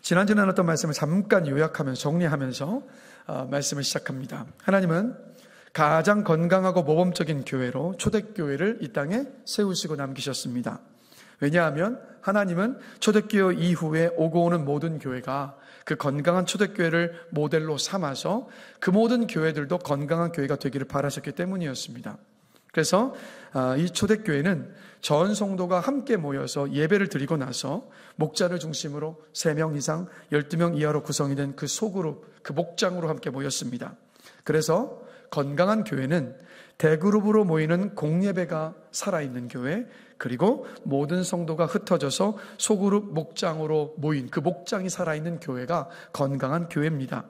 지난주에 나눴던 말씀을 잠깐 요약하면서 정리하면서 말씀을 시작합니다. 하나님은 가장 건강하고 모범적인 교회로 초대교회를 이 땅에 세우시고 남기셨습니다. 왜냐하면 하나님은 초대교회 이후에 오고 오는 모든 교회가 그 건강한 초대교회를 모델로 삼아서 그 모든 교회들도 건강한 교회가 되기를 바라셨기 때문이었습니다. 그래서 이 초대교회는 전 성도가 함께 모여서 예배를 드리고 나서 목자를 중심으로 3명 이상 12명 이하로 구성이 된 그 소그룹, 그 목장으로 함께 모였습니다. 그래서 건강한 교회는 대그룹으로 모이는 공예배가 살아있는 교회, 그리고 모든 성도가 흩어져서 소그룹 목장으로 모인 그 목장이 살아있는 교회가 건강한 교회입니다.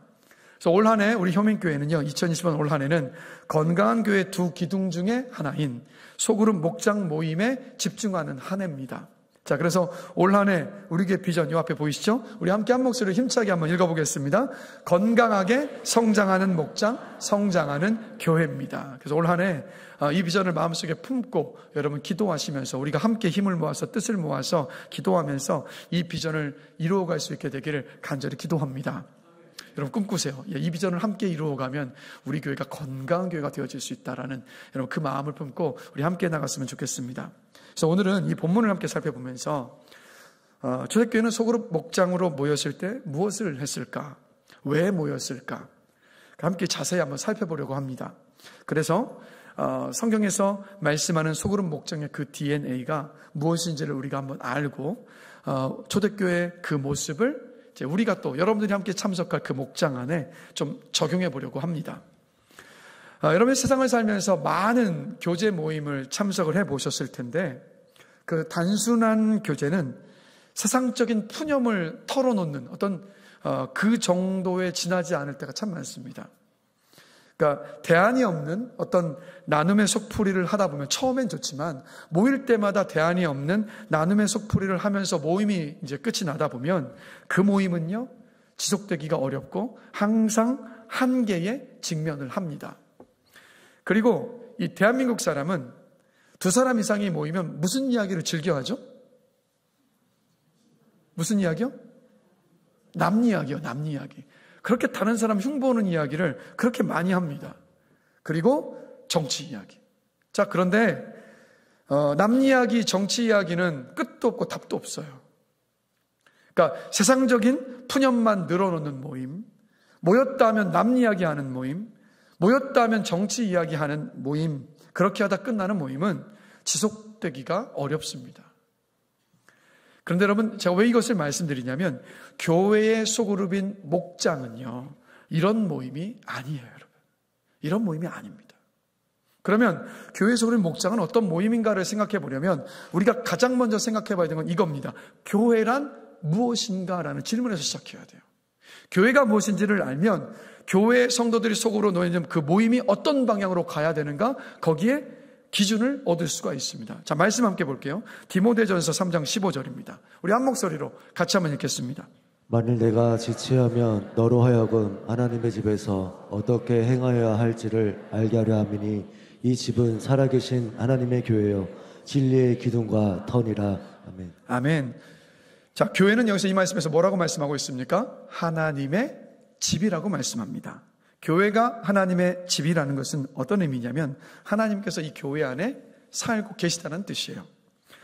그래서 올 한 해 우리 효민교회는요, 2020년 올 한 해는 건강한 교회 두 기둥 중에 하나인 소그룹 목장 모임에 집중하는 한 해입니다. 자, 그래서 올 한 해 우리 교회 비전 요 앞에 보이시죠? 우리 함께 한 목소리로 힘차게 한번 읽어보겠습니다. 건강하게 성장하는 목장, 성장하는 교회입니다. 그래서 올 한 해 이 비전을 마음속에 품고 여러분 기도하시면서 우리가 함께 힘을 모아서 뜻을 모아서 기도하면서 이 비전을 이루어갈 수 있게 되기를 간절히 기도합니다. 여러분 꿈꾸세요. 이 비전을 함께 이루어가면 우리 교회가 건강한 교회가 되어질 수 있다라는 여러분 그 마음을 품고 우리 함께 나갔으면 좋겠습니다. 그래서 오늘은 이 본문을 함께 살펴보면서 초대교회는 소그룹 목장으로 모였을 때 무엇을 했을까? 왜 모였을까? 함께 자세히 한번 살펴보려고 합니다. 그래서 성경에서 말씀하는 소그룹 목장의 그 DNA가 무엇인지를 우리가 한번 알고 초대교회의 그 모습을 이제 우리가 또 여러분들이 함께 참석할 그 목장 안에 좀 적용해 보려고 합니다. 여러분이 세상을 살면서 많은 교제 모임을 참석을 해 보셨을 텐데 그 단순한 교제는 세상적인 푸념을 털어놓는 어떤 그 정도에 지나지 않을 때가 참 많습니다. 그러니까 대안이 없는 어떤 나눔의 속풀이를 하다 보면 처음엔 좋지만 모일 때마다 대안이 없는 나눔의 속풀이를 하면서 모임이 이제 끝이 나다 보면 그 모임은요 지속되기가 어렵고 항상 한계에 직면을 합니다. 그리고 이 대한민국 사람은 2사람 이상이 모이면 무슨 이야기를 즐겨하죠? 무슨 이야기요? 남 이야기요, 남 이야기. 그렇게 다른 사람 흉보는 이야기를 그렇게 많이 합니다. 그리고 정치 이야기. 자, 그런데 남 이야기, 정치 이야기는 끝도 없고 답도 없어요. 그러니까 세상적인 푸념만 늘어놓는 모임, 모였다 하면 남 이야기하는 모임, 모였다 하면 정치 이야기하는 모임, 그렇게 하다 끝나는 모임은 지속되기가 어렵습니다. 그런데 여러분, 제가 왜 이것을 말씀드리냐면 교회의 소그룹인 목장은요 이런 모임이 아니에요. 여러분, 이런 모임이 아닙니다. 그러면 교회 소그룹 목장은 어떤 모임인가를 생각해 보려면 우리가 가장 먼저 생각해 봐야 되는 건 이겁니다. 교회란 무엇인가라는 질문에서 시작해야 돼요. 교회가 무엇인지를 알면 교회 성도들이 속으로 놓이는 그 모임이 어떤 방향으로 가야 되는가, 거기에 기준을 얻을 수가 있습니다. 자, 말씀 함께 볼게요. 디모데전서 3장 15절입니다. 우리 한 목소리로 같이 한번 읽겠습니다. 만일 내가 지체하면 너로 하여금 하나님의 집에서 어떻게 행하여야 할지를 알게 하려 함이니 이 집은 살아계신 하나님의 교회요 진리의 기둥과 터니라. 아멘. 아멘. 자, 교회는 여기서 이 말씀에서 뭐라고 말씀하고 있습니까? 하나님의 집이라고 말씀합니다. 교회가 하나님의 집이라는 것은 어떤 의미냐면 하나님께서 이 교회 안에 살고 계시다는 뜻이에요.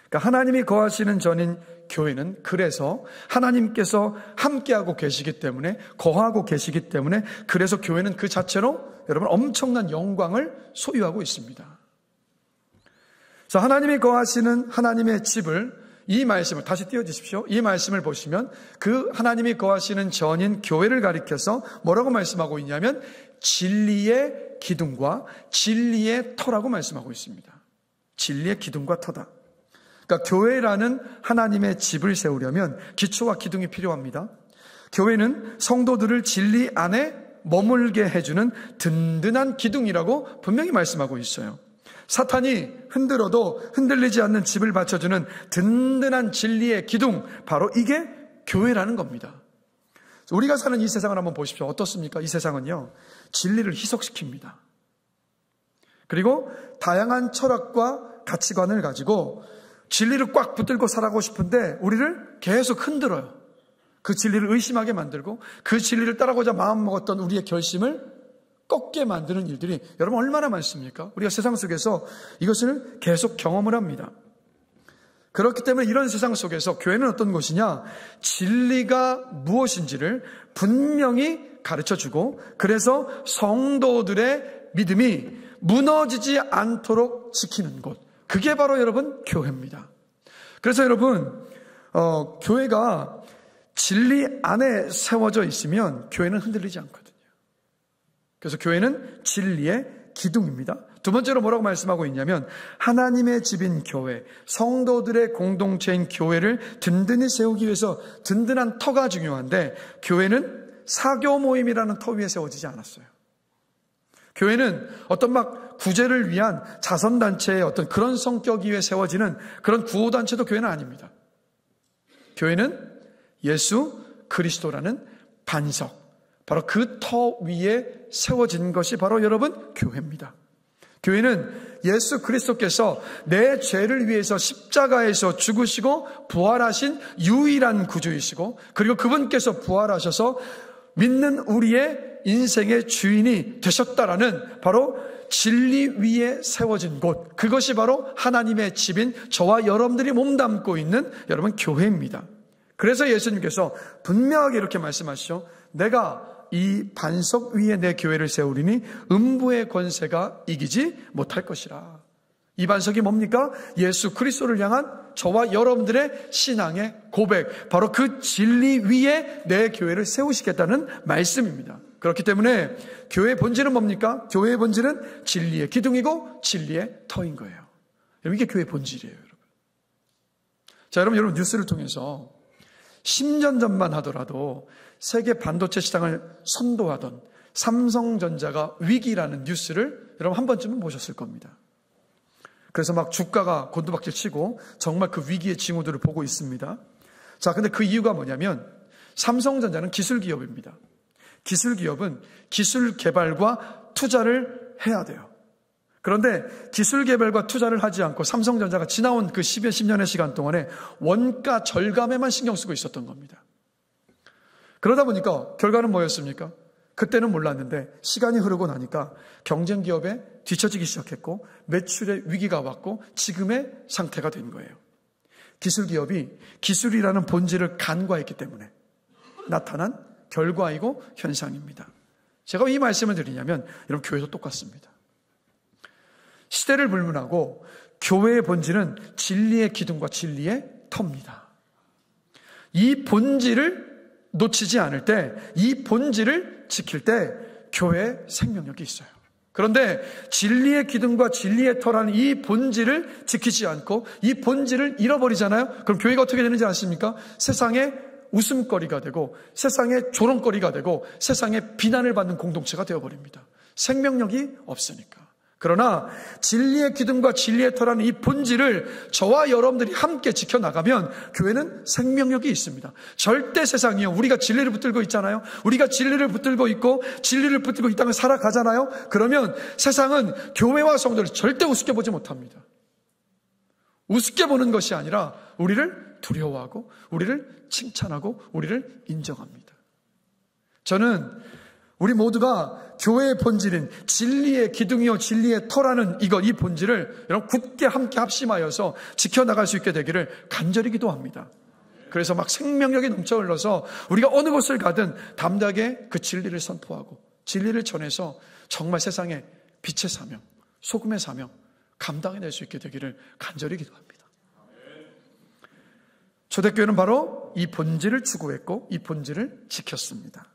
그러니까 하나님이 거하시는 전인 교회는 그래서 하나님께서 함께하고 계시기 때문에, 거하고 계시기 때문에, 그래서 교회는 그 자체로 여러분 엄청난 영광을 소유하고 있습니다. 그래서 하나님이 거하시는 하나님의 집을, 이 말씀을 다시 띄워주십시오. 이 말씀을 보시면 그 하나님이 거하시는 전인 교회를 가리켜서 뭐라고 말씀하고 있냐면 진리의 기둥과 진리의 터라고 말씀하고 있습니다. 진리의 기둥과 터다. 그러니까 교회라는 하나님의 집을 세우려면 기초와 기둥이 필요합니다. 교회는 성도들을 진리 안에 머물게 해주는 든든한 기둥이라고 분명히 말씀하고 있어요. 사탄이 흔들어도 흔들리지 않는 집을 받쳐주는 든든한 진리의 기둥, 바로 이게 교회라는 겁니다. 우리가 사는 이 세상을 한번 보십시오. 어떻습니까? 이 세상은요 진리를 희석시킵니다. 그리고 다양한 철학과 가치관을 가지고 진리를 꽉 붙들고 살아가고 싶은데 우리를 계속 흔들어요. 그 진리를 의심하게 만들고 그 진리를 따라가고자 마음먹었던 우리의 결심을 꺾게 만드는 일들이 여러분 얼마나 많습니까? 우리가 세상 속에서 이것을 계속 경험을 합니다. 그렇기 때문에 이런 세상 속에서 교회는 어떤 곳이냐? 진리가 무엇인지를 분명히 가르쳐주고 그래서 성도들의 믿음이 무너지지 않도록 지키는 곳, 그게 바로 여러분 교회입니다. 그래서 여러분 교회가 진리 안에 세워져 있으면 교회는 흔들리지 않거든요. 그래서 교회는 진리의 기둥입니다. 두 번째로 뭐라고 말씀하고 있냐면 하나님의 집인 교회, 성도들의 공동체인 교회를 든든히 세우기 위해서 든든한 터가 중요한데 교회는 사교 모임이라는 터 위에 세워지지 않았어요. 교회는 어떤 막 구제를 위한 자선단체의 어떤 그런 성격 위에 세워지는 그런 구호단체도 교회는 아닙니다. 교회는 예수 그리스도라는 반석, 바로 그 터 위에 세워진 것이 바로 여러분 교회입니다. 교회는 예수 그리스도께서 내 죄를 위해서 십자가에서 죽으시고 부활하신 유일한 구주이시고 그리고 그분께서 부활하셔서 믿는 우리의 인생의 주인이 되셨다라는 바로 진리 위에 세워진 곳, 그것이 바로 하나님의 집인 저와 여러분들이 몸담고 있는 여러분 교회입니다. 그래서 예수님께서 분명하게 이렇게 말씀하시죠. 내가 이 반석 위에 내 교회를 세우리니 음부의 권세가 이기지 못할 것이라. 이 반석이 뭡니까? 예수 그리스도를 향한 저와 여러분들의 신앙의 고백, 바로 그 진리 위에 내 교회를 세우시겠다는 말씀입니다. 그렇기 때문에 교회의 본질은 뭡니까? 교회의 본질은 진리의 기둥이고 진리의 터인 거예요. 여러분, 이게 교회의 본질이에요. 여러분. 자, 여러분 뉴스를 통해서 10년 전만 하더라도 세계 반도체 시장을 선도하던 삼성전자가 위기라는 뉴스를 여러분 한 번쯤은 보셨을 겁니다. 그래서 막 주가가 곤두박질 치고 정말 그 위기의 징후들을 보고 있습니다. 자, 근데 그 이유가 뭐냐면 삼성전자는 기술 기업입니다. 기술 기업은 기술 개발과 투자를 해야 돼요. 그런데 기술 개발과 투자를 하지 않고 삼성전자가 지나온 그 10년의 시간 동안에 원가 절감에만 신경 쓰고 있었던 겁니다. 그러다 보니까 결과는 뭐였습니까? 그때는 몰랐는데 시간이 흐르고 나니까 경쟁 기업에 뒤처지기 시작했고 매출의 위기가 왔고 지금의 상태가 된 거예요. 기술 기업이 기술이라는 본질을 간과했기 때문에 나타난 결과이고 현상입니다. 제가 왜 이 말씀을 드리냐면 여러분 교회도 똑같습니다. 시대를 불문하고 교회의 본질은 진리의 기둥과 진리의 터입니다. 이 본질을 놓치지 않을 때, 이 본질을 지킬 때 교회의 생명력이 있어요. 그런데 진리의 기둥과 진리의 터라는 이 본질을 지키지 않고 이 본질을 잃어버리잖아요. 그럼 교회가 어떻게 되는지 아십니까? 세상의 웃음거리가 되고 세상의 조롱거리가 되고 세상의 비난을 받는 공동체가 되어버립니다. 생명력이 없으니까. 그러나 진리의 기둥과 진리의 터라는 이 본질을 저와 여러분들이 함께 지켜나가면 교회는 생명력이 있습니다. 절대 세상이요, 우리가 진리를 붙들고 있잖아요. 우리가 진리를 붙들고 있고 진리를 붙들고 이 땅을 살아가잖아요. 그러면 세상은 교회와 성도를 절대 우습게 보지 못합니다. 우습게 보는 것이 아니라 우리를 두려워하고 우리를 칭찬하고 우리를 인정합니다. 저는 우리 모두가 교회의 본질인 진리의 기둥이요 진리의 터라는 이 본질을 여러분 굳게 함께 합심하여서 지켜나갈 수 있게 되기를 간절히 기도합니다. 그래서 막 생명력이 넘쳐 흘러서 우리가 어느 곳을 가든 담대하게 그 진리를 선포하고 진리를 전해서 정말 세상에 빛의 사명, 소금의 사명 감당해낼 수 있게 되기를 간절히 기도합니다. 초대교회는 바로 이 본질을 추구했고 이 본질을 지켰습니다.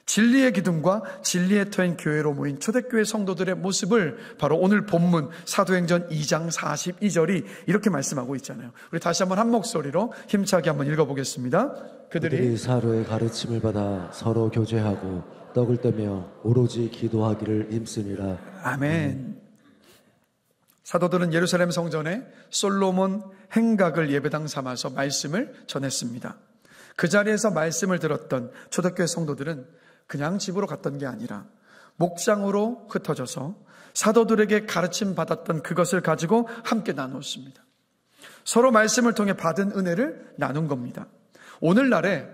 진리의 기둥과 진리의 터인 교회로 모인 초대교회 성도들의 모습을 바로 오늘 본문 사도행전 2장 42절이 이렇게 말씀하고 있잖아요. 우리 다시 한번 한 목소리로 힘차게 한번 읽어보겠습니다. 그들이 사로의 가르침을 받아 서로 교제하고 떡을 떼며 오로지 기도하기를 힘쓰니라. 아멘. 사도들은 예루살렘 성전에 솔로몬 행각을 예배당 삼아서 말씀을 전했습니다. 그 자리에서 말씀을 들었던 초대교회 성도들은 그냥 집으로 갔던 게 아니라 목장으로 흩어져서 사도들에게 가르침 받았던 그것을 가지고 함께 나눴습니다. 서로 말씀을 통해 받은 은혜를 나눈 겁니다. 오늘날에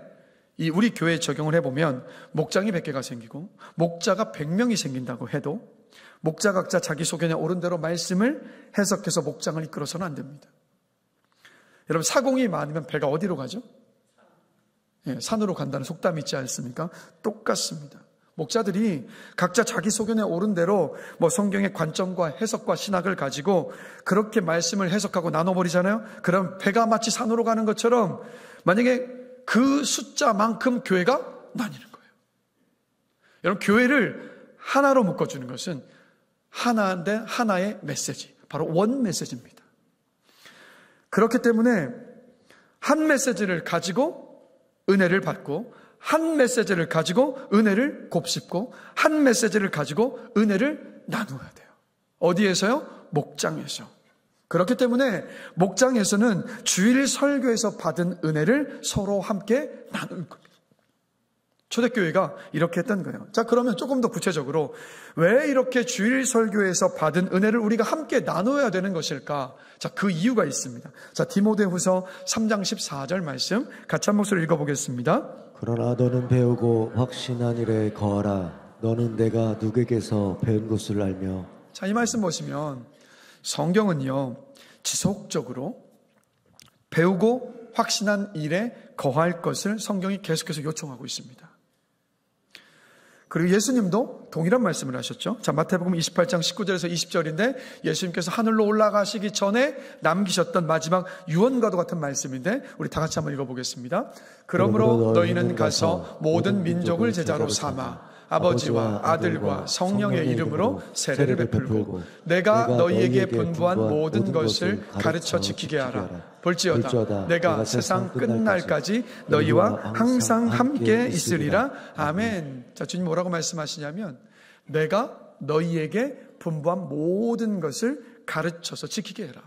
우리 교회에 적용을 해보면 목장이 100개가 생기고 목자가 100명이 생긴다고 해도 목자 각자 자기 소견에 옳은 대로 말씀을 해석해서 목장을 이끌어서는 안 됩니다. 여러분, 사공이 많으면 배가 어디로 가죠? 산으로 간다는 속담이 있지 않습니까? 똑같습니다. 목자들이 각자 자기 소견에 옳은 대로 성경의 관점과 해석과 신학을 가지고 그렇게 말씀을 해석하고 나눠버리잖아요. 그럼 배가 마치 산으로 가는 것처럼 만약에 그 숫자만큼 교회가 나뉘는 거예요. 여러분, 교회를 하나로 묶어주는 것은 하나인데 하나의 메시지, 바로 원 메시지입니다. 그렇기 때문에 한 메시지를 가지고 은혜를 받고, 한 메시지를 가지고 은혜를 곱씹고, 한 메시지를 가지고 은혜를 나누어야 돼요. 어디에서요? 목장에서. 그렇기 때문에 목장에서는 주일 설교에서 받은 은혜를 서로 함께 나눌 겁니다. 초대교회가 이렇게 했던 거예요. 자, 그러면 조금 더 구체적으로 왜 이렇게 주일 설교에서 받은 은혜를 우리가 함께 나눠야 되는 것일까? 자, 그 이유가 있습니다. 자, 디모데후서 3장 14절 말씀 같이 한 목소리로 읽어보겠습니다. 그러나 너는 배우고 확신한 일에 거하라. 너는 내가 누구에게서 배운 것을 알며. 자, 이 말씀 보시면 성경은요, 지속적으로 배우고 확신한 일에 거할 것을 성경이 계속해서 요청하고 있습니다. 그리고 예수님도 동일한 말씀을 하셨죠. 자, 마태복음 28장 19절에서 20절인데 예수님께서 하늘로 올라가시기 전에 남기셨던 마지막 유언과도 같은 말씀인데 우리 다 같이 한번 읽어보겠습니다. 그러므로 너희는 가서 모든 민족을 제자로 삼아 아버지와 아들과 성령의 이름으로 세례를 베풀고 내가 너희에게 분부한 모든 것을 가르쳐 지키게 하라. 볼지어다 내가 세상 끝날까지 너희와 항상 함께 있으리라. 아멘. 자, 주님 뭐라고 말씀하시냐면 내가 너희에게 분부한 모든 것을 가르쳐서 지키게 해라.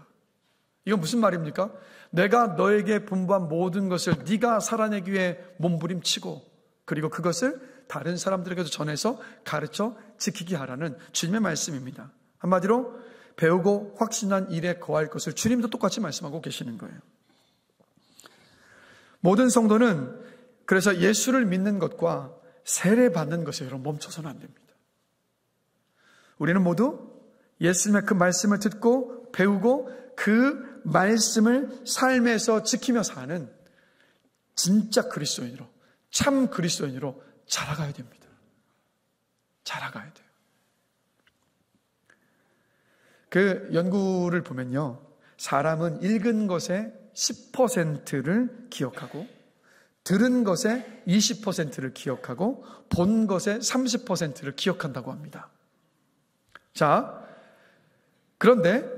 이건 무슨 말입니까? 내가 너에게 분부한 모든 것을 네가 살아내기 위해 몸부림치고 그리고 그것을 다른 사람들에게도 전해서 가르쳐 지키게 하라는 주님의 말씀입니다. 한마디로 배우고 확신한 일에 거할 것을 주님도 똑같이 말씀하고 계시는 거예요. 모든 성도는 그래서 예수를 믿는 것과 세례 받는 것에 여러분 멈춰서는 안 됩니다. 우리는 모두 예수님의 그 말씀을 듣고 배우고 그 말씀을 삶에서 지키며 사는 진짜 그리스도인으로, 참 그리스도인으로 자라가야 됩니다. 자라가야 돼요. 그 연구를 보면요, 사람은 읽은 것의 10%를 기억하고 들은 것의 20%를 기억하고 본 것의 30%를 기억한다고 합니다. 자, 그런데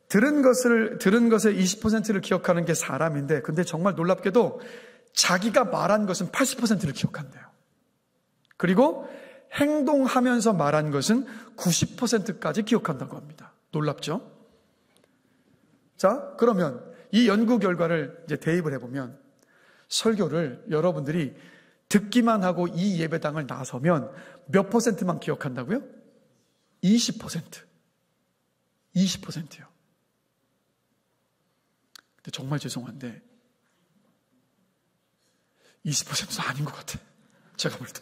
들은 것의 20%를 기억하는 게 사람인데, 근데 정말 놀랍게도 자기가 말한 것은 80%를 기억한대요. 그리고 행동하면서 말한 것은 90%까지 기억한다고 합니다. 놀랍죠? 자, 그러면 이 연구 결과를 이제 대입을 해보면 설교를 여러분들이 듣기만 하고 이 예배당을 나서면 몇 %만 기억한다고요? 20%. 20%요. 근데 정말 죄송한데 20%도 아닌 것 같아. 제가 볼 때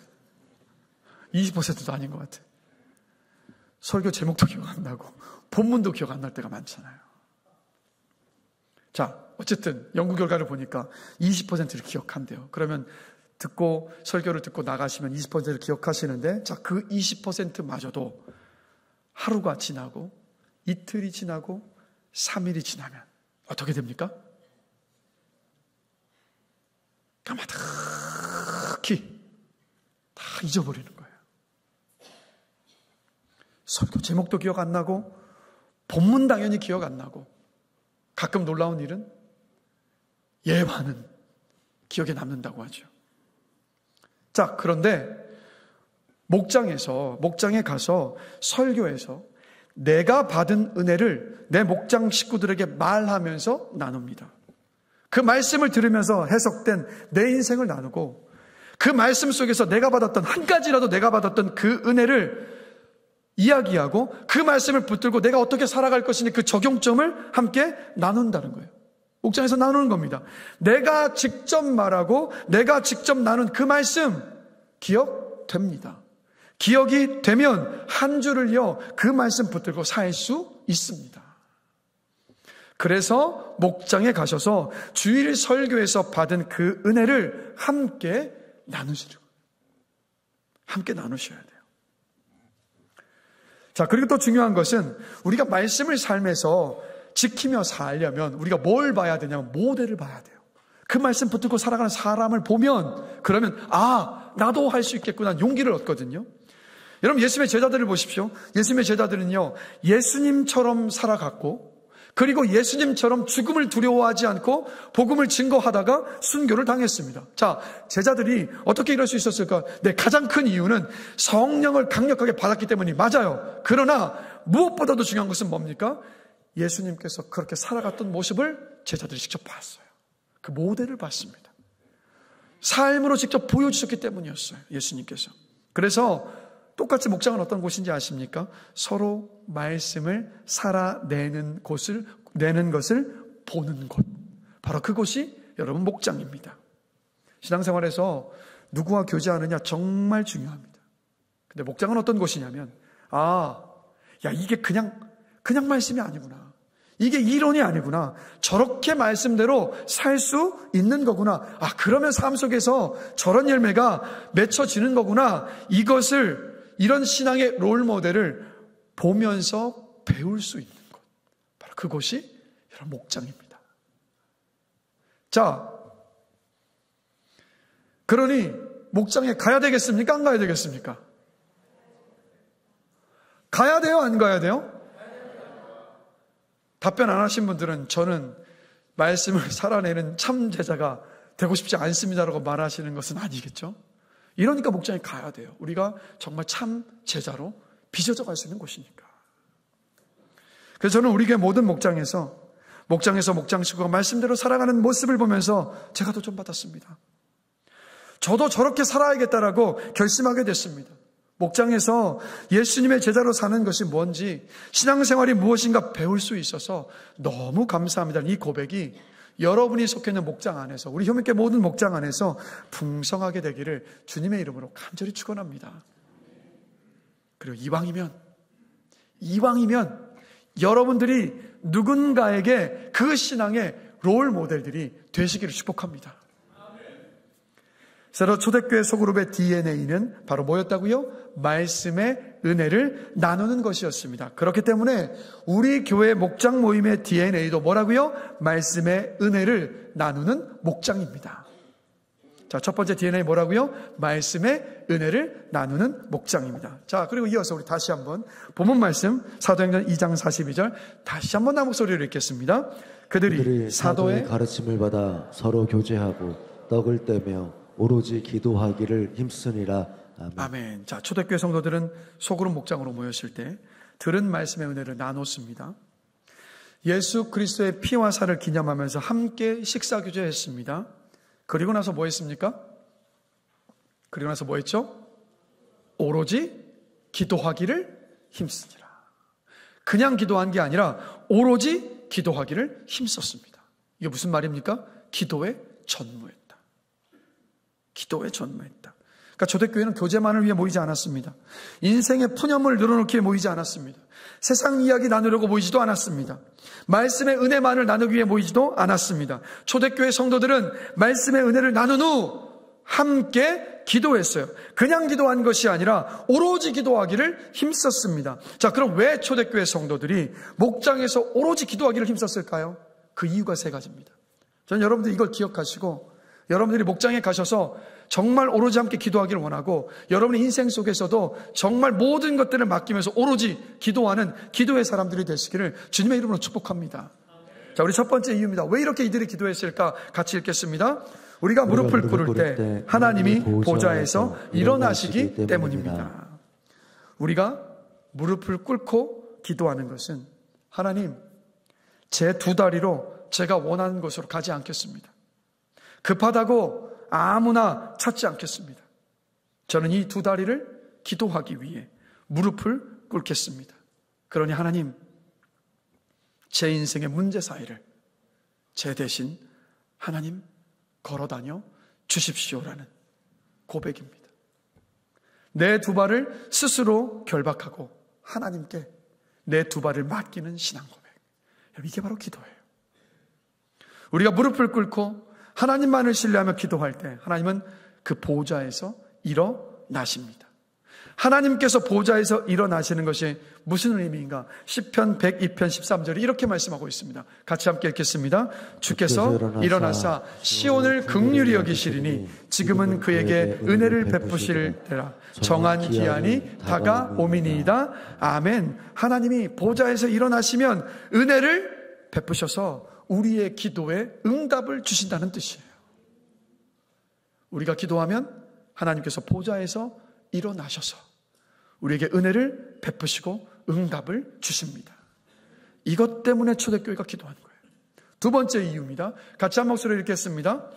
20%도 아닌 것 같아. 설교 제목도 기억 안 나고 본문도 기억 안 날 때가 많잖아요. 자, 어쨌든 연구 결과를 보니까 20%를 기억한대요. 그러면 설교를 듣고 나가시면 20%를 기억하시는데, 자, 그 20%마저도 하루가 지나고 이틀이 지나고 3일이 지나면 어떻게 됩니까? 까마득히 다 잊어버리는 거예요. 설교 제목도 기억 안 나고 본문 당연히 기억 안 나고, 가끔 놀라운 일은 예화는 기억에 남는다고 하죠. 자, 그런데 목장에 가서 설교에서 내가 받은 은혜를 내 목장 식구들에게 말하면서 나눕니다. 그 말씀을 들으면서 해석된 내 인생을 나누고, 그 말씀 속에서 내가 받았던, 한 가지라도 내가 받았던 그 은혜를 이야기하고 그 말씀을 붙들고 내가 어떻게 살아갈 것인지 그 적용점을 함께 나눈다는 거예요. 목장에서 나누는 겁니다. 내가 직접 말하고 내가 직접 나눈 그 말씀 기억됩니다. 기억이 되면 한 줄을 이어 그 말씀 붙들고 살 수 있습니다. 그래서 목장에 가셔서 주일 설교에서 받은 그 은혜를 함께 나누시려고. 함께 나누셔야 돼요. 자, 그리고 또 중요한 것은 우리가 말씀을 삶에서 지키며 살려면 우리가 뭘 봐야 되냐면 모델을 봐야 돼요. 그 말씀 붙들고 살아가는 사람을 보면 그러면 나도 할 수 있겠구나 용기를 얻거든요. 여러분 예수님의 제자들을 보십시오. 예수님의 제자들은요 예수님처럼 살아갔고 그리고 예수님처럼 죽음을 두려워하지 않고 복음을 증거하다가 순교를 당했습니다. 자, 제자들이 어떻게 이럴 수 있었을까? 네, 가장 큰 이유는 성령을 강력하게 받았기 때문이 맞아요. 그러나 무엇보다도 중요한 것은 뭡니까? 예수님께서 그렇게 살아갔던 모습을 제자들이 직접 봤어요. 그 모델을 봤습니다. 삶으로 직접 보여주셨기 때문이었어요. 예수님께서. 그래서 똑같이 목장은 어떤 곳인지 아십니까? 서로 말씀을 살아내는 내는 것을 보는 곳. 바로 그곳이 여러분 목장입니다. 신앙생활에서 누구와 교제하느냐 정말 중요합니다. 근데 목장은 어떤 곳이냐면, 이게 그냥 말씀이 아니구나. 이게 이론이 아니구나. 저렇게 말씀대로 살 수 있는 거구나. 그러면 삶 속에서 저런 열매가 맺혀지는 거구나. 이런 신앙의 롤 모델을 보면서 배울 수 있는 곳. 바로 그곳이 여러분 목장입니다. 자, 그러니 목장에 가야 되겠습니까? 안 가야 되겠습니까? 가야 돼요? 안 가야 돼요? 답변 안 하신 분들은 저는 말씀을 살아내는 참 제자가 되고 싶지 않습니다라고 말하시는 것은 아니겠죠? 이러니까 목장에 가야 돼요. 우리가 정말 참 제자로 빚어져 갈 수 있는 곳이니까. 그래서 저는 우리 교회 모든 목장에서 목장 식구가 말씀대로 살아가는 모습을 보면서 제가 도전받았습니다. 저도 저렇게 살아야겠다라고 결심하게 됐습니다. 목장에서 예수님의 제자로 사는 것이 뭔지, 신앙생활이 무엇인가 배울 수 있어서 너무 감사합니다. 이 고백이 여러분이 속해 있는 목장 안에서, 우리 효민교회 모든 목장 안에서 풍성하게 되기를 주님의 이름으로 간절히 축원합니다. 그리고 이왕이면 여러분들이 누군가에게 그 신앙의 롤 모델들이 되시기를 축복합니다. 그래서 초대교회 소그룹의 DNA는 바로 뭐였다고요? 말씀의 은혜를 나누는 것이었습니다. 그렇기 때문에 우리 교회 목장 모임의 DNA도 뭐라고요? 말씀의 은혜를 나누는 목장입니다. 자, 첫 번째 DNA 뭐라고요? 말씀의 은혜를 나누는 목장입니다. 자, 그리고 이어서 우리 다시 한번 본문 말씀 사도행전 2장 42절 다시 한번 나 목소리로 읽겠습니다. 그들이 사도의 가르침을 받아 서로 교제하고 떡을 떼며 오로지 기도하기를 힘쓰니라. 아멘. 아멘. 자, 초대교회 성도들은 소그룹 목장으로 모였을 때 들은 말씀의 은혜를 나눴습니다. 예수 그리스도의 피와 살을 기념하면서 함께 식사 교제했습니다. 그리고 나서 뭐 했습니까? 그리고 나서 뭐 했죠? 오로지 기도하기를 힘쓰니라. 그냥 기도한 게 아니라 오로지 기도하기를 힘썼습니다. 이게 무슨 말입니까? 기도에 전무했다. 그러니까 초대교회는 교제만을 위해 모이지 않았습니다. 인생의 푸념을 늘어놓기에 모이지 않았습니다. 세상 이야기 나누려고 모이지도 않았습니다. 말씀의 은혜만을 나누기 위해 모이지도 않았습니다. 초대교회 성도들은 말씀의 은혜를 나눈 후 함께 기도했어요. 그냥 기도한 것이 아니라 오로지 기도하기를 힘썼습니다. 자, 그럼 왜 초대교회 성도들이 목장에서 오로지 기도하기를 힘썼을까요? 그 이유가 세 가지입니다. 저는 여러분들이 이걸 기억하시고 여러분들이 목장에 가셔서 정말 오로지 함께 기도하기를 원하고 여러분의 인생 속에서도 정말 모든 것들을 맡기면서 오로지 기도하는 기도의 사람들이 되시기를 주님의 이름으로 축복합니다. 자, 우리 첫 번째 이유입니다. 왜 이렇게 이들이 기도했을까? 같이 읽겠습니다. 우리가 무릎을 꿇을 때 하나님이 보좌에서 일어나시기 때문입니다. 우리가 무릎을 꿇고 기도하는 것은 하나님, 제 두 다리로 제가 원하는 곳으로 가지 않겠습니다. 급하다고 아무나 찾지 않겠습니다. 저는 이 두 다리를 기도하기 위해 무릎을 꿇겠습니다. 그러니 하나님, 제 인생의 문제 사이를 제 대신 하나님 걸어다녀 주십시오라는 고백입니다. 내 두 발을 스스로 결박하고 하나님께 내 두 발을 맡기는 신앙 고백. 여러분, 이게 바로 기도예요. 우리가 무릎을 꿇고 하나님만을 신뢰하며 기도할 때 하나님은 그 보좌에서 일어나십니다. 하나님께서 보좌에서 일어나시는 것이 무슨 의미인가? 시편 102편 13절이 이렇게 말씀하고 있습니다. 같이 함께 읽겠습니다. 주께서 일어나사 시온을 긍휼히 여기시리니 지금은 그에게 은혜를 베푸실 때라. 정한 기한이 다가오미니이다. 아멘. 하나님이 보좌에서 일어나시면 은혜를 베푸셔서 우리의 기도에 응답을 주신다는 뜻이에요. 우리가 기도하면 하나님께서 보좌에서 일어나셔서 우리에게 은혜를 베푸시고 응답을 주십니다. 이것 때문에 초대교회가 기도하는 거예요. 두 번째 이유입니다. 같이 한 목소리로 읽겠습니다.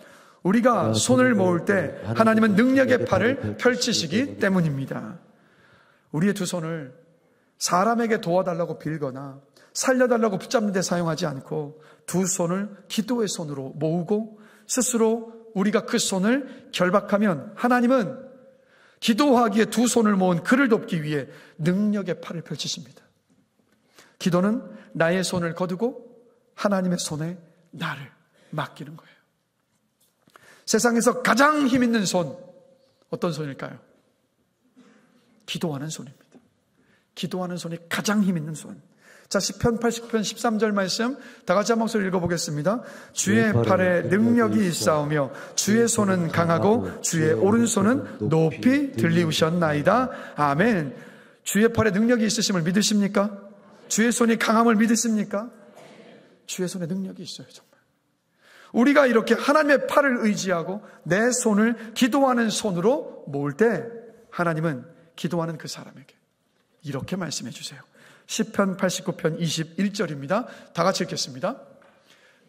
우리가 손을 모을 때 하나님은 능력의 팔을 펼치시기 때문입니다. 우리의 두 손을 사람에게 도와달라고 빌거나 살려달라고 붙잡는 데 사용하지 않고 두 손을 기도의 손으로 모으고 스스로 우리가 그 손을 결박하면 하나님은 기도하기에 두 손을 모은 그를 돕기 위해 능력의 팔을 펼치십니다. 기도는 나의 손을 거두고 하나님의 손에 나를 맡기는 거예요. 세상에서 가장 힘 있는 손, 어떤 손일까요? 기도하는 손입니다. 기도하는 손이 가장 힘 있는 손. 자, 시편 80편 13절 말씀 다 같이 한 목소리 읽어보겠습니다. 주의 팔에 능력이 있사오며 주의 손은 강하고 주의 오른손은 높이 들리우셨나이다. 아멘. 주의 팔에 능력이 있으심을 믿으십니까? 주의 손이 강함을 믿으십니까? 주의 손에 능력이 있어요, 정말. 우리가 이렇게 하나님의 팔을 의지하고 내 손을 기도하는 손으로 모을 때 하나님은 기도하는 그 사람에게 이렇게 말씀해 주세요. 시편 89편 21절입니다. 다 같이 읽겠습니다.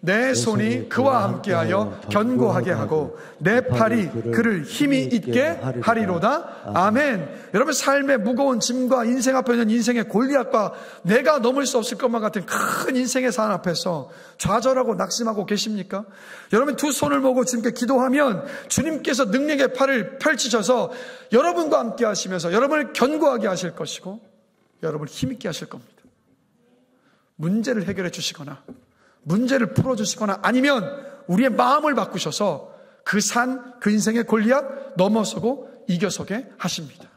내 손이 그와 함께하여 견고하게 하고 내 팔이 그를 힘이 있게 하리로다. 아멘. 여러분, 삶의 무거운 짐과 인생 앞에 있는 인생의 골리앗과 내가 넘을 수 없을 것만 같은 큰 인생의 산 앞에서 좌절하고 낙심하고 계십니까? 여러분, 두 손을 모으고 주님께 기도하면 주님께서 능력의 팔을 펼치셔서 여러분과 함께 하시면서 여러분을 견고하게 하실 것이고 여러분을 힘있게 하실 겁니다. 문제를 해결해 주시거나 문제를 풀어주시거나 아니면 우리의 마음을 바꾸셔서 그 산, 그 인생의 골리앗 넘어서고 이겨서게 하십니다.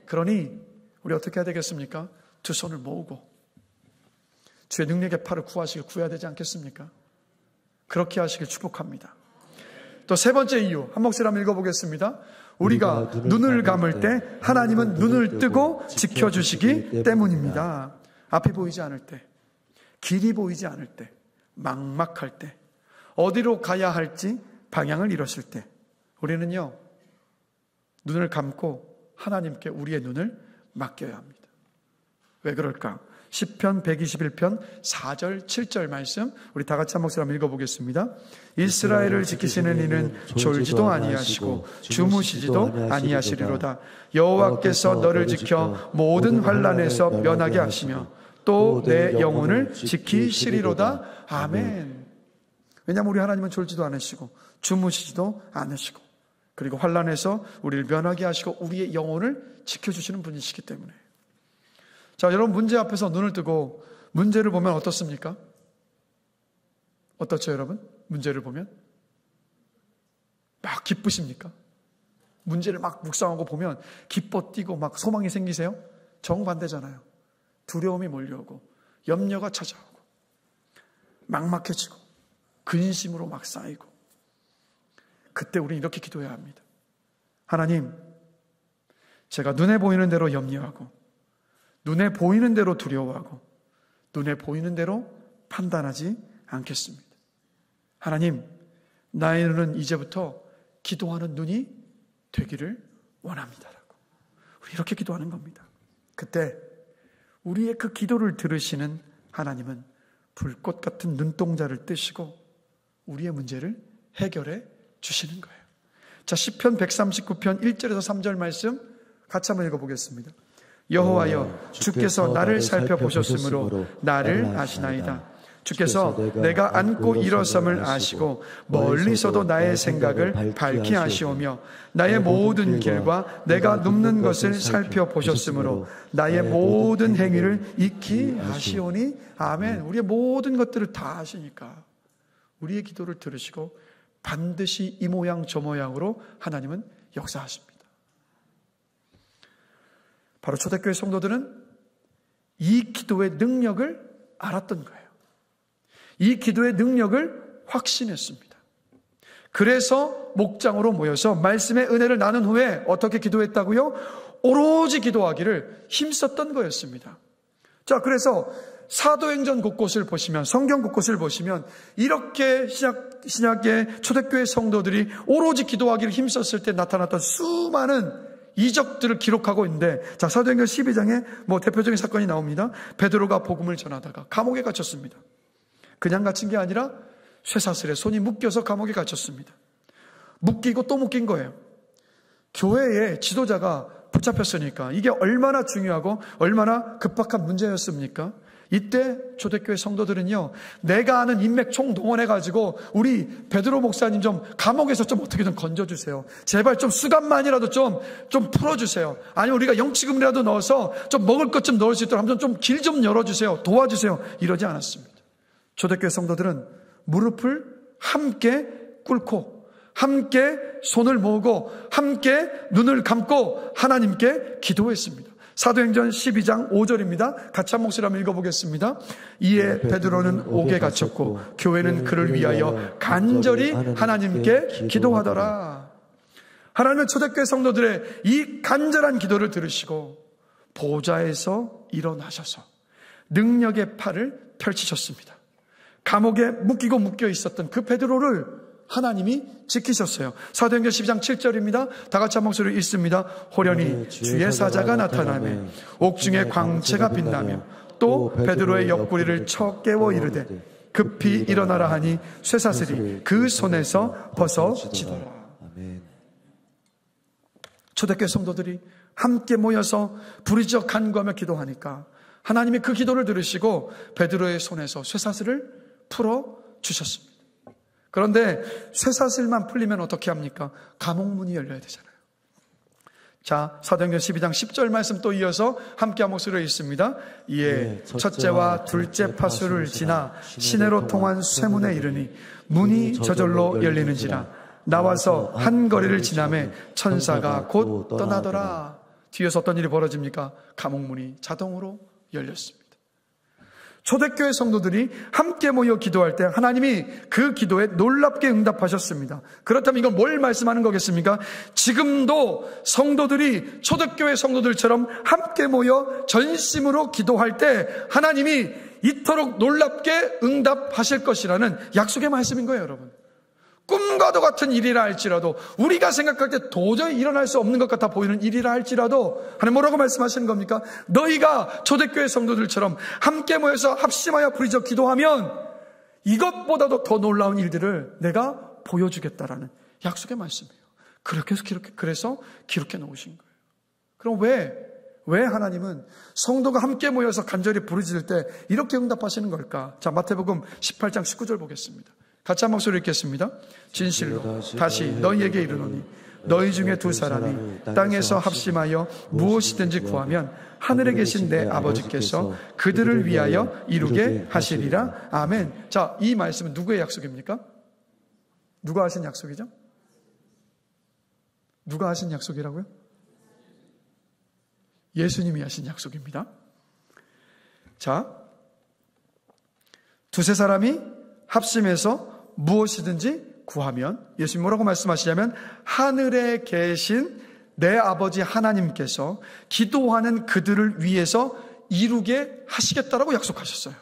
그러니 우리 어떻게 해야 되겠습니까? 두 손을 모으고 주의 능력의 팔을 구해야 되지 않겠습니까? 그렇게 하시길 축복합니다. 또 세 번째 이유, 한 목소리 한번 읽어보겠습니다. 우리가 눈을 감을 때 하나님은 눈을 뜨고 지켜주시기 때문입니다. 앞이 보이지 않을 때, 길이 보이지 않을 때, 막막할 때, 어디로 가야 할지 방향을 잃었을 때 우리는요, 눈을 감고 하나님께 우리의 눈을 맡겨야 합니다. 왜 그럴까? 시편 121편 4절 7절 말씀 우리 다 같이 한 목소리 한번 읽어보겠습니다. 이스라엘을 지키시는 이는 졸지도 아니하시고 주무시지도 아니하시리로다. 여호와께서 너를 지켜 모든 환난에서 면하게 하시며 또 내 영혼을 지키시리로다. 아멘. 왜냐하면 우리 하나님은 졸지도 않으시고 주무시지도 않으시고 그리고 환난에서 우리를 면하게 하시고 우리의 영혼을 지켜주시는 분이시기 때문에. 자, 여러분, 문제 앞에서 눈을 뜨고 문제를 보면 어떻습니까? 어떻죠, 여러분? 문제를 보면 막 기쁘십니까? 문제를 막 묵상하고 보면 기뻐 뛰고 막 소망이 생기세요? 정반대잖아요. 두려움이 몰려오고 염려가 찾아오고 막막해지고 근심으로 막 쌓이고. 그때 우리는 이렇게 기도해야 합니다. 하나님, 제가 눈에 보이는 대로 염려하고 눈에 보이는 대로 두려워하고 눈에 보이는 대로 판단하지 않겠습니다. 하나님, 나의 눈은 이제부터 기도하는 눈이 되기를 원합니다라고 우리 이렇게 기도하는 겁니다. 그때 우리의 그 기도를 들으시는 하나님은 불꽃 같은 눈동자를 뜨시고 우리의 문제를 해결해 주시는 거예요. 자, 시편 139편 1절에서 3절 말씀 같이 한번 읽어보겠습니다. 여호와여, 주께서 나를 살펴보셨으므로 나를 아시나이다. 주께서 내가 앉고 일어섬을 아시고 멀리서도 나의 생각을 밝히 아시오며 나의 모든 길과 내가 눕는 것을 살펴보셨으므로 나의 모든 행위를 익히 아시오니. 아멘. 우리의 모든 것들을 다 아시니까 우리의 기도를 들으시고 반드시 이 모양 저 모양으로 하나님은 역사하십니다. 바로 초대교회 성도들은 이 기도의 능력을 알았던 거예요. 이 기도의 능력을 확신했습니다. 그래서 목장으로 모여서 말씀의 은혜를 나눈 후에 어떻게 기도했다고요? 오로지 기도하기를 힘썼던 거였습니다. 자, 그래서 사도행전 곳곳을 보시면, 성경 곳곳을 보시면 이렇게 신약의 초대교회 성도들이 오로지 기도하기를 힘썼을 때 나타났던 수많은 이적들을 기록하고 있는데, 자, 사도행전 12장에 대표적인 사건이 나옵니다. 베드로가 복음을 전하다가 감옥에 갇혔습니다. 그냥 갇힌 게 아니라 쇠사슬에 손이 묶여서 감옥에 갇혔습니다. 묶이고 또 묶인 거예요. 교회의 지도자가 붙잡혔으니까 이게 얼마나 중요하고 얼마나 급박한 문제였습니까? 이때 초대교회 성도들은요, 내가 아는 인맥 총동원해가지고 우리 베드로 목사님 좀 감옥에서 좀 어떻게든 건져주세요. 제발 좀 수갑만이라도 좀 풀어주세요. 아니면 우리가 영치금이라도 넣어서 좀 먹을 것 좀 넣을 수 있도록 한번 좀 길 좀 열어주세요. 도와주세요. 이러지 않았습니다. 초대교회 성도들은 무릎을 함께 꿇고 함께 손을 모으고 함께 눈을 감고 하나님께 기도했습니다. 사도행전 12장 5절입니다. 같이 한 목소리 한번 읽어보겠습니다. 이에 베드로는 옥에 갇혔고 교회는 그를 위하여 간절히 하나님께 기도하더라. 하나님은 초대교회 성도들의 이 간절한 기도를 들으시고 보좌에서 일어나셔서 능력의 팔을 펼치셨습니다. 감옥에 묶여 있었던 그 베드로를 하나님이 지키셨어요. 사도행전 12장 7절입니다. 다 같이 한 목소리로 읽습니다. 호련히 주의 사자가 나타나며 옥중에 광채가 빛나며 또 베드로의 옆구리를 쳐 깨워 이르되 급히 일어나라 하니 쇠사슬이 그 손에서 벗어지더라. 초대교회 성도들이 함께 모여서 부르짖어 간구하며 기도하니까 하나님이 그 기도를 들으시고 베드로의 손에서 쇠사슬을 풀어주셨습니다. 그런데 쇠사슬만 풀리면 어떻게 합니까? 감옥문이 열려야 되잖아요. 자, 사도행전 12장 10절 말씀 또 이어서 함께 한 목소리로 읽습니다. 이에 첫째와 둘째 파수를 지나 시내로 통한 쇠문에 이르니 문이 저절로 열리는지라 나와서 한 거리를 지나매 천사가 곧 떠나더라. 뒤에서 어떤 일이 벌어집니까? 감옥문이 자동으로 열렸습니다. 초대교회 성도들이 함께 모여 기도할 때 하나님이 그 기도에 놀랍게 응답하셨습니다. 그렇다면 이건 뭘 말씀하는 거겠습니까? 지금도 성도들이 초대교회 성도들처럼 함께 모여 전심으로 기도할 때 하나님이 이토록 놀랍게 응답하실 것이라는 약속의 말씀인 거예요, 여러분. 꿈과도 같은 일이라 할지라도, 우리가 생각할 때 도저히 일어날 수 없는 것 같아 보이는 일이라 할지라도 하나님 뭐라고 말씀하시는 겁니까? 너희가 초대교회 성도들처럼 함께 모여서 합심하여 부르짖어 기도하면 이것보다도 더 놀라운 일들을 내가 보여주겠다라는 약속의 말씀이에요. 그래서 기록해 놓으신 거예요. 그럼 왜 하나님은 성도가 함께 모여서 간절히 부르짖을 때 이렇게 응답하시는 걸까? 자, 마태복음 18장 19절 보겠습니다. 같이 한 목소리 읽겠습니다. 진실로 다시 너희에게 이르노니 너희 중에 두 사람이 땅에서 합심하여 무엇이든지 구하면 하늘에 계신 내 아버지께서 그들을 위하여 이루게 하시리라. 아멘. 자, 이 말씀은 누구의 약속입니까? 누가 하신 약속이죠? 누가 하신 약속이라고요? 예수님이 하신 약속입니다. 자, 두세 사람이 합심해서 무엇이든지 구하면, 예수님 뭐라고 말씀하시냐면 하늘에 계신 내 아버지 하나님께서 기도하는 그들을 위해서 이루게 하시겠다라고 약속하셨어요.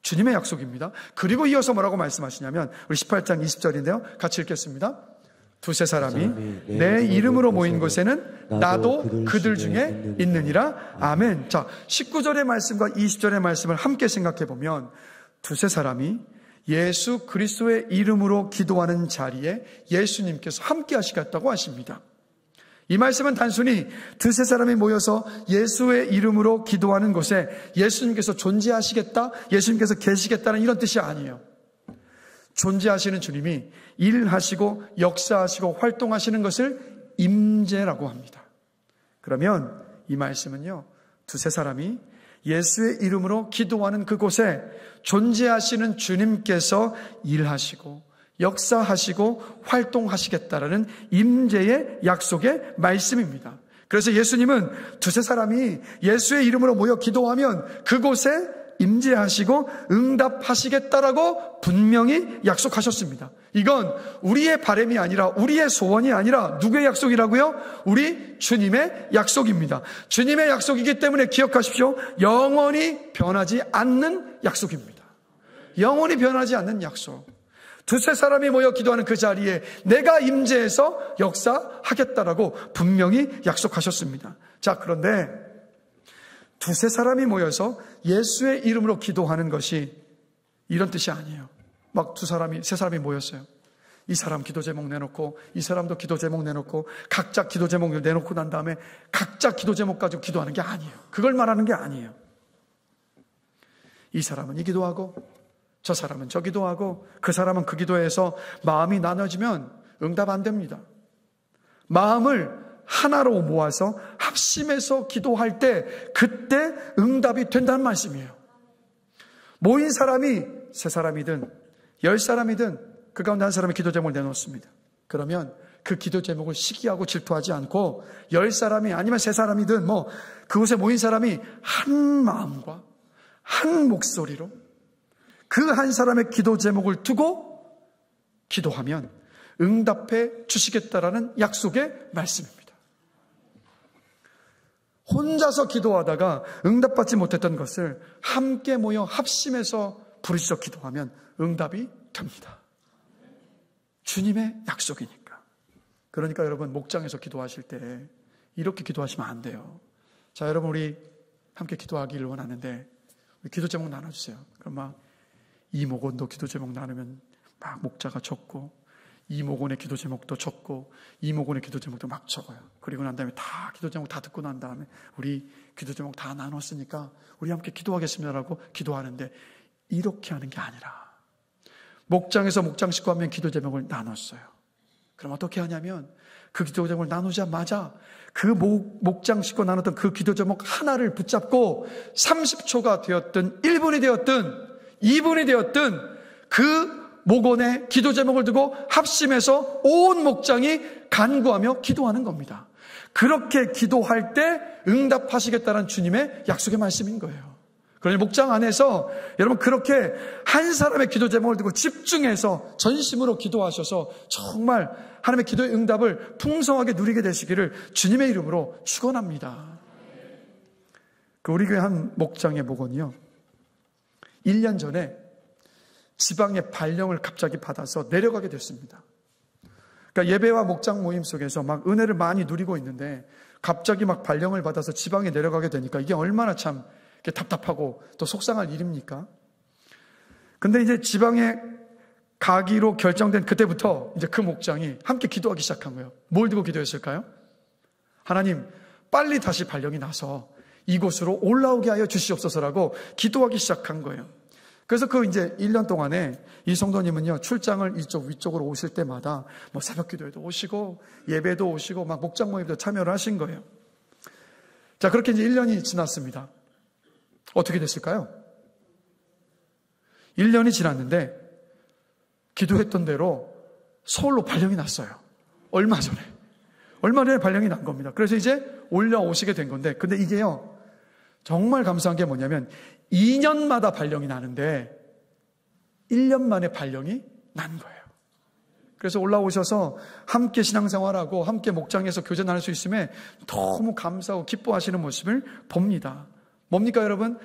주님의 약속입니다. 그리고 이어서 뭐라고 말씀하시냐면 우리 18장 20절인데요. 같이 읽겠습니다. 두세 사람이 내 이름으로 모인 곳에는 나도 그들 중에 있느니라. 아멘. 자, 19절의 말씀과 20절의 말씀을 함께 생각해 보면 두세 사람이 예수 그리스도의 이름으로 기도하는 자리에 예수님께서 함께 하시겠다고 하십니다. 이 말씀은 단순히 두세 사람이 모여서 예수의 이름으로 기도하는 곳에 예수님께서 존재하시겠다, 예수님께서 계시겠다는 이런 뜻이 아니에요. 존재하시는 주님이 일하시고 역사하시고 활동하시는 것을 임재라고 합니다. 그러면 이 말씀은요, 두세 사람이 예수의 이름으로 기도하는 그곳에 존재하시는 주님께서 일하시고 역사하시고 활동하시겠다라는 임재의 약속의 말씀입니다. 그래서 예수님은 두세 사람이 예수의 이름으로 모여 기도하면 그곳에 임재하시고 응답하시겠다라고 분명히 약속하셨습니다. 이건 우리의 바람이 아니라, 우리의 소원이 아니라 누구의 약속이라고요? 우리 주님의 약속입니다. 주님의 약속이기 때문에 기억하십시오. 영원히 변하지 않는 약속입니다. 영원히 변하지 않는 약속. 두세 사람이 모여 기도하는 그 자리에 내가 임재해서 역사하겠다라고 분명히 약속하셨습니다. 자, 그런데 두세 사람이 모여서 예수의 이름으로 기도하는 것이 이런 뜻이 아니에요. 막 세 사람이 모였어요. 이 사람 기도 제목 내놓고, 이 사람도 기도 제목 내놓고, 각자 기도 제목을 내놓고 난 다음에 각자 기도 제목 가지고 기도하는 게 아니에요. 그걸 말하는 게 아니에요. 이 사람은 이 기도하고, 저 사람은 저 기도하고, 그 사람은 그 기도해서 마음이 나눠지면 응답 안 됩니다. 마음을 하나로 모아서 합심해서 기도할 때 그때 응답이 된다는 말씀이에요. 모인 사람이 세 사람이든 10사람이든 그 가운데 한 사람이 기도 제목을 내놓습니다. 그러면 그 기도 제목을 시기하고 질투하지 않고 10사람이 아니면 세 사람이든 그곳에 모인 사람이 한 마음과 한 목소리로 그 한 사람의 기도 제목을 두고 기도하면 응답해 주시겠다라는 약속의 말씀입니다. 혼자서 기도하다가 응답받지 못했던 것을 함께 모여 합심해서 부르짖어 기도하면 응답이 됩니다. 주님의 약속이니까. 그러니까 여러분, 목장에서 기도하실 때 이렇게 기도하시면 안 돼요. 자, 여러분, 우리 함께 기도하기를 원하는데 우리 기도 제목 나눠주세요. 그럼 막 이목원도 기도 제목 나누면 막 목자가 적고, 이목원의 기도 제목도 적고, 이목원의 기도 제목도 막 적어요. 그리고 난 다음에 다 기도 제목 다 듣고 난 다음에 우리 기도 제목 다 나눴으니까 우리 함께 기도하겠습니다라고 기도하는데, 이렇게 하는 게 아니라 목장에서 목장 식구 하면 기도 제목을 나눴어요. 그럼 어떻게 하냐면 그 기도 제목을 나누자마자 그 목장 식구 나눴던 그 기도 제목 하나를 붙잡고 30초가 되었든 1분이 되었든 2분이 되었든 그 목원에 기도 제목을 두고 합심해서 온 목장이 간구하며 기도하는 겁니다. 그렇게 기도할 때 응답하시겠다는 주님의 약속의 말씀인 거예요. 그러니 목장 안에서 여러분 그렇게 한 사람의 기도 제목을 두고 집중해서 전심으로 기도하셔서 정말 하나님의 기도의 응답을 풍성하게 누리게 되시기를 주님의 이름으로 축원합니다. 우리 교회 한 목장의 목원이요, 1년 전에 지방의 발령을 갑자기 받아서 내려가게 됐습니다. 그러니까 예배와 목장 모임 속에서 막 은혜를 많이 누리고 있는데 갑자기 막 발령을 받아서 지방에 내려가게 되니까 이게 얼마나 참 답답하고 또 속상할 일입니까? 근데 이제 지방에 가기로 결정된 그때부터 이제 그 목장이 함께 기도하기 시작한 거예요. 뭘 두고 기도했을까요? 하나님, 빨리 다시 발령이 나서 이곳으로 올라오게 하여 주시옵소서라고 기도하기 시작한 거예요. 그래서 그 이제 1년 동안에 이 성도님은요, 출장을 위쪽으로 오실 때마다 새벽 기도에도 오시고 예배도 오시고 막 목장 모임도 참여를 하신 거예요. 자, 그렇게 이제 1년이 지났습니다. 어떻게 됐을까요? 1년이 지났는데 기도했던 대로 서울로 발령이 났어요. 얼마 전에 발령이 난 겁니다. 그래서 이제 올라오시게 된 건데, 근데 이게요, 정말 감사한 게 뭐냐면 2년마다 발령이 나는데 1년 만에 발령이 난 거예요. 그래서 올라오셔서 함께 신앙생활하고 함께 목장에서 교제 나눌 수 있음에 너무 감사하고 기뻐하시는 모습을 봅니다. 뭡니까 여러분?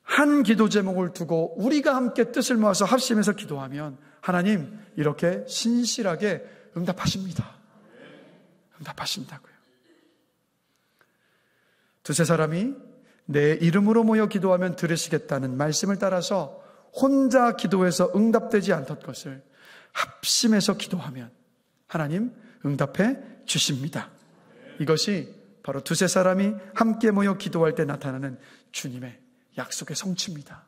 한 기도 제목을 두고 우리가 함께 뜻을 모아서 합심해서 기도하면 하나님 이렇게 신실하게 응답하십니다. 응답하신다고요. 두세 사람이 내 이름으로 모여 기도하면 들으시겠다는 말씀을 따라서 혼자 기도해서 응답되지 않던 것을 합심해서 기도하면 하나님 응답해 주십니다. 이것이 바로 두세 사람이 함께 모여 기도할 때 나타나는 주님의 약속의 성취입니다.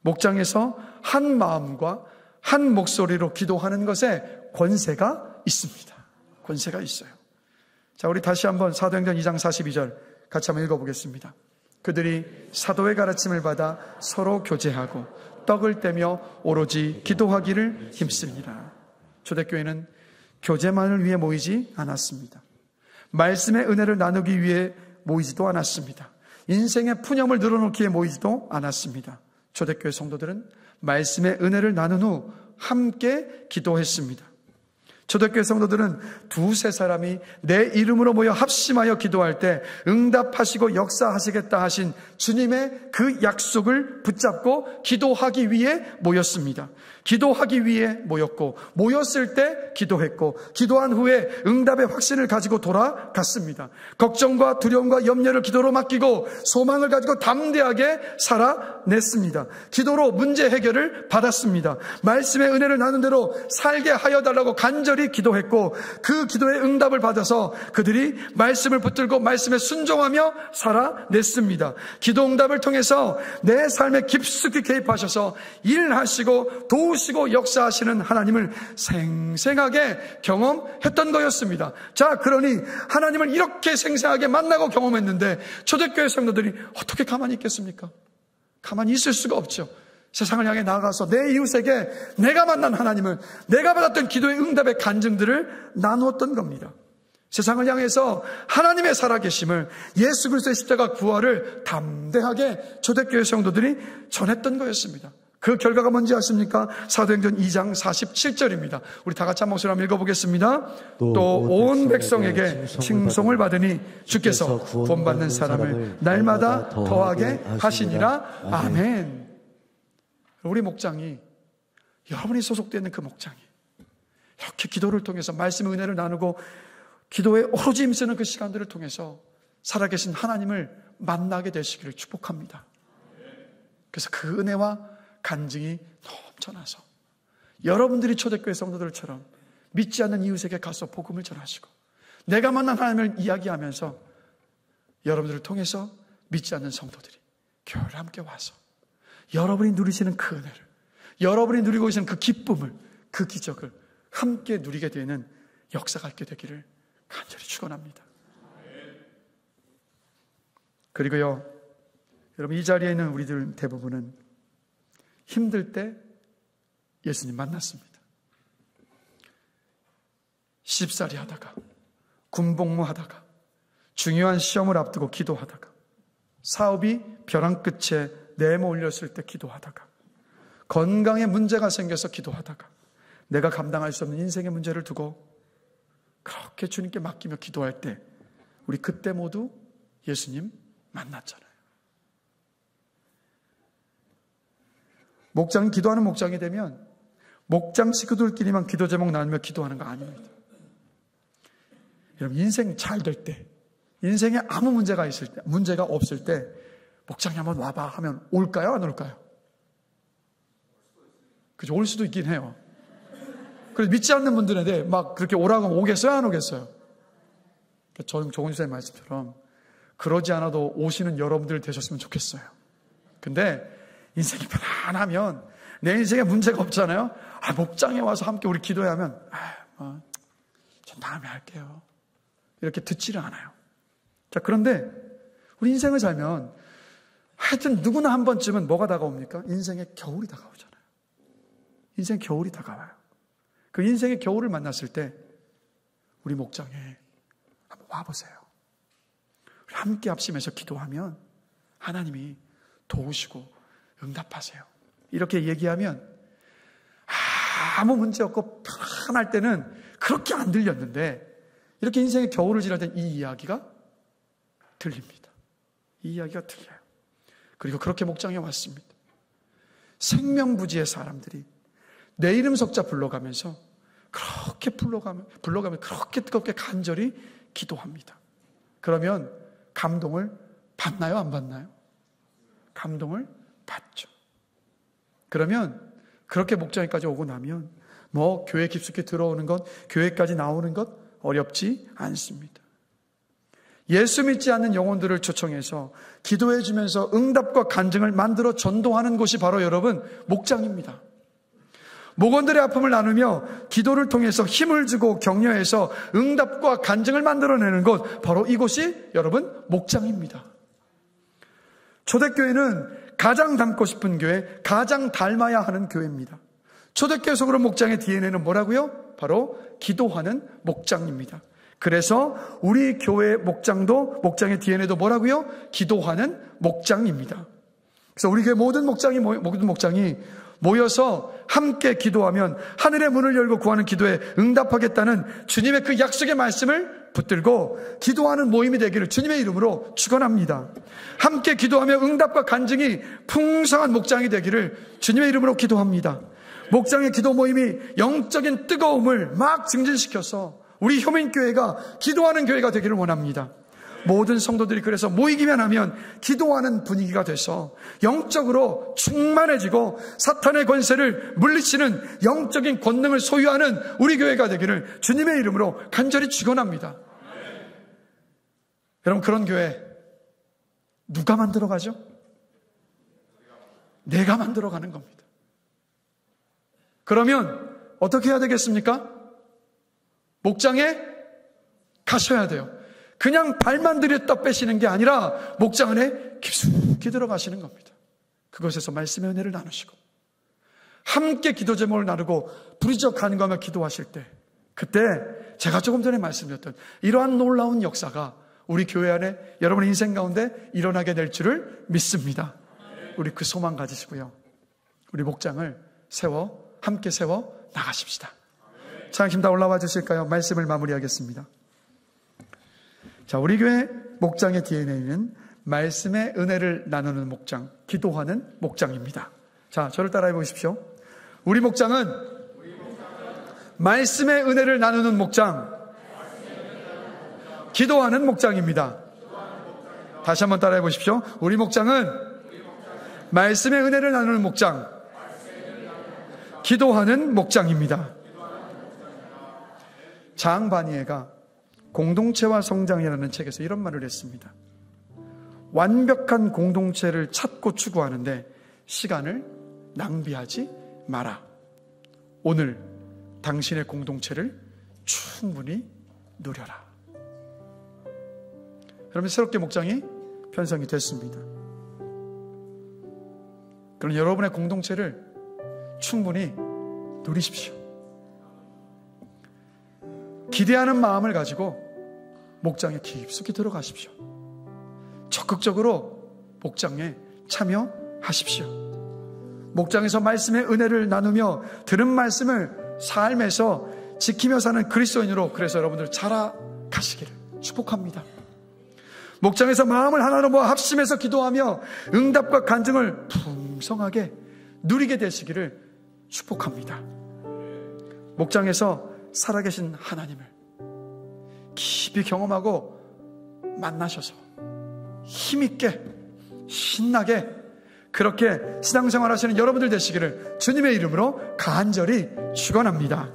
목장에서 한 마음과 한 목소리로 기도하는 것에 권세가 있습니다. 권세가 있어요. 자, 우리 다시 한번 사도행전 2장 42절 같이 한번 읽어보겠습니다. 그들이 사도의 가르침을 받아 서로 교제하고 떡을 떼며 오로지 기도하기를 힘쓰니라. 초대교회는 교제만을 위해 모이지 않았습니다. 말씀의 은혜를 나누기 위해 모이지도 않았습니다. 인생의 푸념을 늘어놓기에 모이지도 않았습니다. 초대교회 성도들은 말씀의 은혜를 나눈 후 함께 기도했습니다. 초대교회 성도들은 두세 사람이 내 이름으로 모여 합심하여 기도할 때 응답하시고 역사하시겠다 하신 주님의 그 약속을 붙잡고 기도하기 위해 모였습니다. 기도하기 위해 모였고, 모였을 때 기도했고, 기도한 후에 응답의 확신을 가지고 돌아갔습니다. 걱정과 두려움과 염려를 기도로 맡기고 소망을 가지고 담대하게 살아냈습니다. 기도로 문제 해결을 받았습니다. 말씀의 은혜를 나눈 대로 살게 하여 달라고 간절히 기도했고, 그 기도의 응답을 받아서 그들이 말씀을 붙들고 말씀에 순종하며 살아냈습니다. 기도 응답을 통해서 내 삶에 깊숙이 개입하셔서 일하시고 도우시고 역사하시는 하나님을 생생하게 경험했던 거였습니다. 자, 그러니 하나님을 이렇게 생생하게 만나고 경험했는데 초대교회 성도들이 어떻게 가만히 있겠습니까? 가만히 있을 수가 없죠. 세상을 향해 나아가서 내 이웃에게 내가 만난 하나님을, 내가 받았던 기도의 응답의 간증들을 나누었던 겁니다. 세상을 향해서 하나님의 살아계심을, 예수 그리스도의 십자가 부활을 담대하게 초대교회 성도들이 전했던 거였습니다. 그 결과가 뭔지 아십니까? 사도행전 2장 47절입니다. 우리 다 같이 한 목소리로 한번 읽어보겠습니다. 또 온 백성에게 칭송을 받으니 주께서 구원받는 사람을 날마다 더하게 하시니라. 아멘. 우리 목장이, 여러분이 소속되어 있는 그 목장이 이렇게 기도를 통해서 말씀의 은혜를 나누고 기도에 오로지 힘쓰는 그 시간들을 통해서 살아계신 하나님을 만나게 되시기를 축복합니다. 그래서 그 은혜와 간증이 넘쳐나서 여러분들이 초대교회 성도들처럼 믿지 않는 이웃에게 가서 복음을 전하시고 내가 만난 하나님을 이야기하면서 여러분들을 통해서 믿지 않는 성도들이 교회를 함께 와서 여러분이 누리시는 그 은혜를, 여러분이 누리고 계시는 그 기쁨을, 그 기적을 함께 누리게 되는 역사가 있게 되기를 간절히 축원합니다. 그리고요, 여러분, 이 자리에 있는 우리들 대부분은 힘들 때 예수님 만났습니다. 시집살이 하다가, 군복무 하다가, 중요한 시험을 앞두고 기도하다가, 사업이 벼랑 끝에 내몰렸을 때 기도하다가, 건강에 문제가 생겨서 기도하다가, 내가 감당할 수 없는 인생의 문제를 두고 그렇게 주님께 맡기며 기도할 때 우리 그때 모두 예수님 만났잖아요. 목장이 기도하는 목장이 되면 목장 식구들끼리만 기도 제목 나누며 기도하는 거 아닙니다. 여러분, 인생 잘 될 때, 인생에 아무 문제가 있을 때, 문제가 없을 때 목장에 한번 와봐 하면 올까요? 안 올까요? 그죠? 올 수도 있긴 해요. 그래서 믿지 않는 분들한테 막 그렇게 오라고 하면 오겠어요? 안 오겠어요? 저는 조은주 선생님 말씀처럼 그러지 않아도 오시는 여러분들 되셨으면 좋겠어요. 근데 인생이 편안하면, 내 인생에 문제가 없잖아요. 목장에 와서 함께 우리 기도해야 하면 전 다음에 할게요, 이렇게 듣지를 않아요. 자, 그런데 우리 인생을 살면 하여튼 누구나 한 번쯤은 뭐가 다가옵니까? 인생의 겨울이 다가오잖아요. 인생 겨울이 다가와요. 그 인생의 겨울을 만났을 때 우리 목장에 한번 와보세요. 우리 함께 합심해서 기도하면 하나님이 도우시고 응답하세요. 이렇게 얘기하면 아무 문제 없고 편안할 때는 그렇게 안 들렸는데, 이렇게 인생의 겨울을 지날 땐 이 이야기가 들립니다. 이 이야기가 들려요. 그리고 그렇게 목장에 왔습니다. 생명부지의 사람들이 내 이름 석자 불러가면서 그렇게 불러가면 그렇게 뜨겁게 간절히 기도합니다. 그러면 감동을 받나요? 안 받나요? 감동을 받죠. 그러면 그렇게 목장에까지 오고 나면 뭐 교회 깊숙이 들어오는 것, 교회까지 나오는 것 어렵지 않습니다. 예수 믿지 않는 영혼들을 초청해서 기도해 주면서 응답과 간증을 만들어 전도하는 곳이 바로 여러분 목장입니다. 목원들의 아픔을 나누며 기도를 통해서 힘을 주고 격려해서 응답과 간증을 만들어내는 곳, 바로 이곳이 여러분 목장입니다. 초대교회는 가장 닮고 싶은 교회, 가장 닮아야 하는 교회입니다. 초대교회 속으로 목장의 DNA는 뭐라고요? 바로 기도하는 목장입니다. 그래서 우리 교회 목장도, 목장의 DNA도 뭐라고요? 기도하는 목장입니다. 그래서 우리 교회 모든 목장이 모여서 함께 기도하면 하늘의 문을 열고 구하는 기도에 응답하겠다는 주님의 그 약속의 말씀을 붙들고 기도하는 모임이 되기를 주님의 이름으로 축원합니다. 함께 기도하며 응답과 간증이 풍성한 목장이 되기를 주님의 이름으로 기도합니다. 목장의 기도 모임이 영적인 뜨거움을 막 증진시켜서 우리 효민교회가 기도하는 교회가 되기를 원합니다. 모든 성도들이 그래서 모이기만 하면 기도하는 분위기가 돼서 영적으로 충만해지고 사탄의 권세를 물리치는 영적인 권능을 소유하는 우리 교회가 되기를 주님의 이름으로 간절히 축원합니다. 여러분, 그런 교회 누가 만들어가죠? 내가 만들어가는 겁니다. 그러면 어떻게 해야 되겠습니까? 목장에 가셔야 돼요. 그냥 발만 들였다 빼시는 게 아니라 목장 안에 깊숙이 들어가시는 겁니다. 그곳에서 말씀의 은혜를 나누시고 함께 기도 제목을 나누고 부르짖어 간구하며 기도하실 때, 그때 제가 조금 전에 말씀드렸던 이러한 놀라운 역사가 우리 교회 안에 여러분의 인생 가운데 일어나게 될 줄을 믿습니다. 우리 그 소망 가지시고요, 우리 목장을 함께 세워 나가십시다. 찬양팀 다 올라와 주실까요? 말씀을 마무리하겠습니다. 자, 우리 교회 목장의 DNA는 말씀의 은혜를 나누는 목장, 기도하는 목장입니다. 자, 저를 따라해 보십시오. 우리 목장은 말씀의 은혜를 나누는 목장, 기도하는 목장입니다. 다시 한번 따라해 보십시오. 우리 목장은 말씀의 은혜를 나누는 목장, 기도하는 목장입니다. 장 바니에가 공동체와 성장이라는 책에서 이런 말을 했습니다. 완벽한 공동체를 찾고 추구하는데 시간을 낭비하지 마라. 오늘 당신의 공동체를 충분히 누려라. 여러분, 새롭게 목장이 편성이 됐습니다. 그럼 여러분의 공동체를 충분히 누리십시오. 기대하는 마음을 가지고 목장에 깊숙이 들어가십시오. 적극적으로 목장에 참여하십시오. 목장에서 말씀의 은혜를 나누며 들은 말씀을 삶에서 지키며 사는 그리스도인으로, 그래서 여러분들 자라가시기를 축복합니다. 목장에서 마음을 하나로 모아 합심해서 기도하며 응답과 간증을 풍성하게 누리게 되시기를 축복합니다. 목장에서 살아계신 하나님을 깊이 경험하고 만나셔서 힘있게 신나게 그렇게 신앙생활 하시는 여러분들 되시기를 주님의 이름으로 간절히 축원합니다.